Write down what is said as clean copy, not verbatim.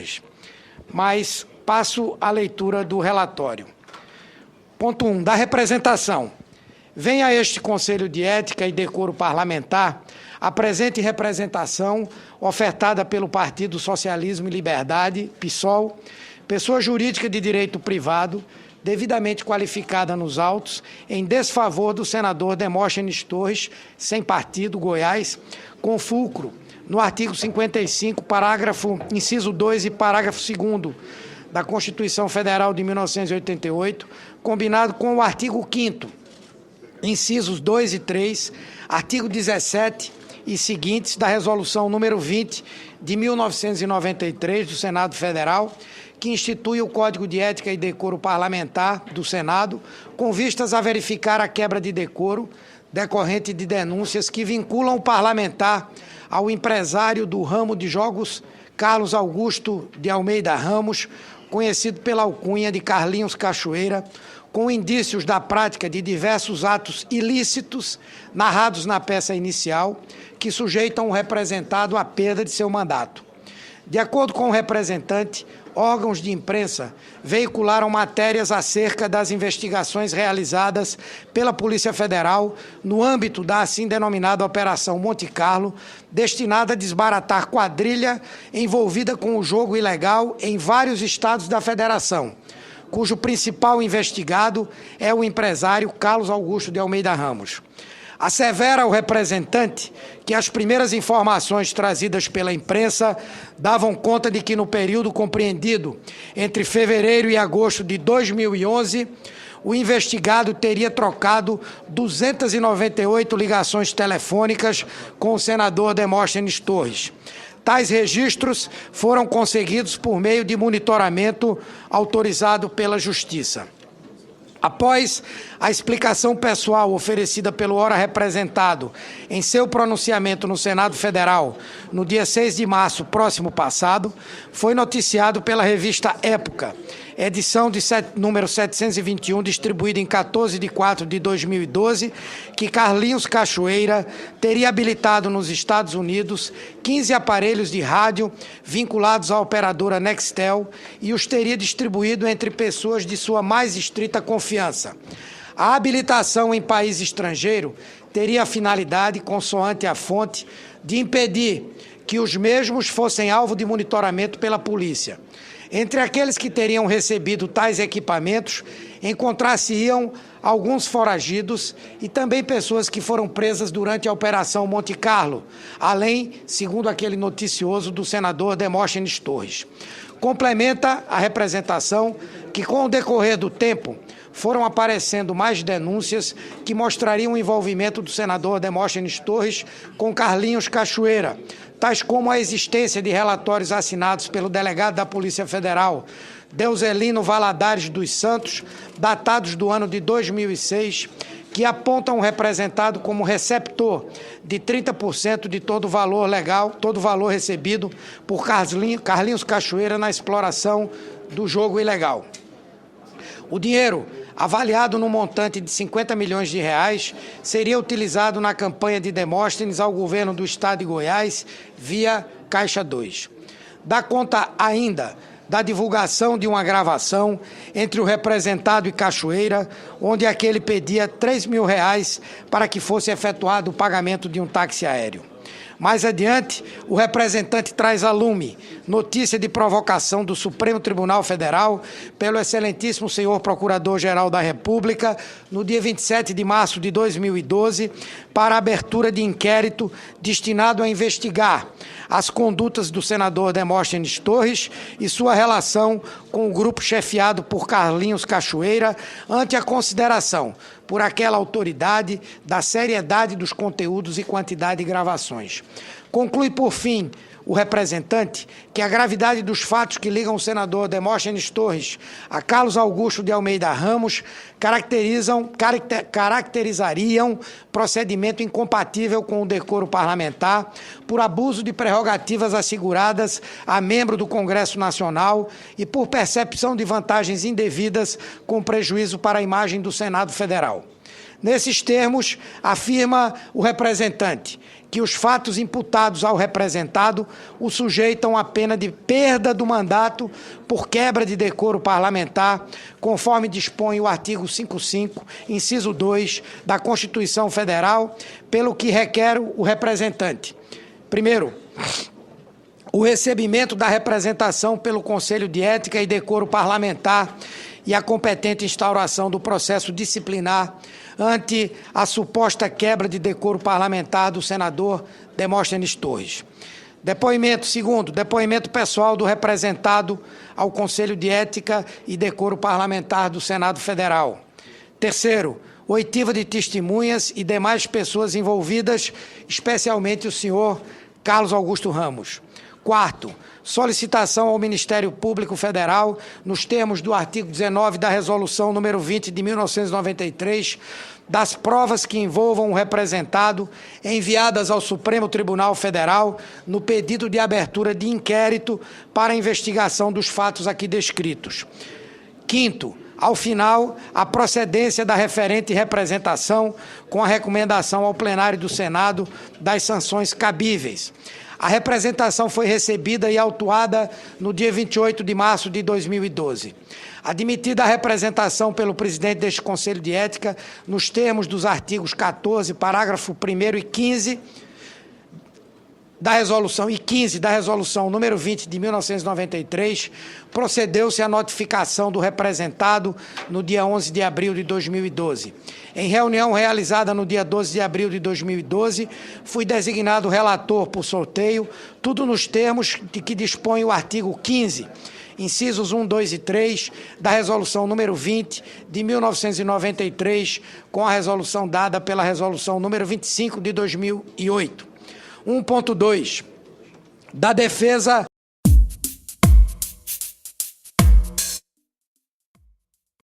Torres. Mas passo à leitura do relatório. Ponto 1. Da representação. Venha a este Conselho de Ética e Decoro Parlamentar a presente representação ofertada pelo Partido Socialismo e Liberdade, PSOL, pessoa jurídica de direito privado, devidamente qualificada nos autos, em desfavor do senador Demóstenes Torres, sem partido, Goiás, com fulcro no artigo 55, parágrafo, inciso 2 e parágrafo 2º da Constituição Federal de 1988, combinado com o artigo 5º, incisos 2 e 3, artigo 17 e seguintes da Resolução número 20 de 1993 do Senado Federal, que institui o Código de Ética e Decoro Parlamentar do Senado, com vistas a verificar a quebra de decoro decorrente de denúncias que vinculam o parlamentar ao empresário do ramo de jogos Carlos Augusto de Almeida Ramos, conhecido pela alcunha de Carlinhos Cachoeira, com indícios da prática de diversos atos ilícitos narrados na peça inicial, que sujeitam o representado à perda de seu mandato. De acordo com o representante, órgãos de imprensa veicularam matérias acerca das investigações realizadas pela Polícia Federal no âmbito da assim denominada Operação Monte Carlo, destinada a desbaratar quadrilha envolvida com o jogo ilegal em vários estados da Federação, cujo principal investigado é o empresário Carlos Augusto de Almeida Ramos. Assevera o representante que as primeiras informações trazidas pela imprensa davam conta de que no período compreendido entre fevereiro e agosto de 2011, o investigado teria trocado 298 ligações telefônicas com o senador Demóstenes Torres. Tais registros foram conseguidos por meio de monitoramento autorizado pela Justiça. Após a explicação pessoal oferecida pelo ora representado em seu pronunciamento no Senado Federal no dia 6 de março próximo passado, foi noticiado pela revista Época, edição de número 721, distribuída em 14 de 4 de 2012, que Carlinhos Cachoeira teria habilitado nos Estados Unidos 15 aparelhos de rádio vinculados à operadora Nextel e os teria distribuído entre pessoas de sua mais estrita confiança. A habilitação em país estrangeiro teria a finalidade, consoante a fonte, de impedir que os mesmos fossem alvo de monitoramento pela polícia. Entre aqueles que teriam recebido tais equipamentos, encontrar-se-iam alguns foragidos e também pessoas que foram presas durante a Operação Monte Carlo, além, segundo aquele noticioso, do senador Demóstenes Torres. Complementa a representação que, com o decorrer do tempo, foram aparecendo mais denúncias que mostrariam o envolvimento do senador Demóstenes Torres com Carlinhos Cachoeira, tais como a existência de relatórios assinados pelo delegado da Polícia Federal, Deuselino Valadares dos Santos, datados do ano de 2006, que apontam o representado como receptor de 30% de todo o valor legal, todo o valor recebido por Carlinhos Cachoeira na exploração do jogo ilegal. O dinheiro, avaliado no montante de 50 milhões de reais, seria utilizado na campanha de Demóstenes ao governo do estado de Goiás via Caixa 2. Dá conta ainda da divulgação de uma gravação entre o representado e Cachoeira, onde aquele pedia 3 mil reais para que fosse efetuado o pagamento de um táxi aéreo. Mais adiante, o representante traz a lume notícia de provocação do Supremo Tribunal Federal pelo excelentíssimo senhor Procurador-Geral da República no dia 27 de março de 2012 para a abertura de inquérito destinado a investigar as condutas do senador Demóstenes Torres e sua relação com o grupo chefiado por Carlinhos Cachoeira ante a consideração por aquela autoridade da seriedade dos conteúdos e quantidade de gravações. Conclui, por fim, o representante que a gravidade dos fatos que ligam o senador Demóstenes Torres a Carlos Augusto de Almeida Ramos caracterizariam procedimento incompatível com o decoro parlamentar por abuso de prerrogativas asseguradas a membro do Congresso Nacional e por percepção de vantagens indevidas com prejuízo para a imagem do Senado Federal. Nesses termos, afirma o representante que os fatos imputados ao representado o sujeitam à pena de perda do mandato por quebra de decoro parlamentar, conforme dispõe o artigo 55, inciso 2 da Constituição Federal, pelo que requer o representante. Primeiro, o recebimento da representação pelo Conselho de Ética e Decoro Parlamentar e a competente instauração do processo disciplinar ante a suposta quebra de decoro parlamentar do senador Demóstenes Torres. Depoimento, segundo, depoimento pessoal do representado ao Conselho de Ética e Decoro Parlamentar do Senado Federal. Terceiro, oitiva de testemunhas e demais pessoas envolvidas, especialmente o senhor Carlos Augusto Ramos. Quarto, solicitação ao Ministério Público Federal, nos termos do artigo 19 da Resolução número 20 de 1993, das provas que envolvam o representado, enviadas ao Supremo Tribunal Federal no pedido de abertura de inquérito para a investigação dos fatos aqui descritos. Quinto, ao final, a procedência da referente representação com a recomendação ao plenário do Senado das sanções cabíveis. A representação foi recebida e autuada no dia 28 de março de 2012. Admitida a representação pelo presidente deste Conselho de Ética, nos termos dos artigos 14, parágrafo 1º e 15 da Resolução número 20 de 1993, procedeu-se à notificação do representado no dia 11 de abril de 2012. Em reunião realizada no dia 12 de abril de 2012, fui designado relator por sorteio, tudo nos termos de que dispõe o artigo 15, incisos 1, 2 e 3 da Resolução número 20 de 1993, com a resolução dada pela Resolução número 25 de 2008. 1.2. Da defesa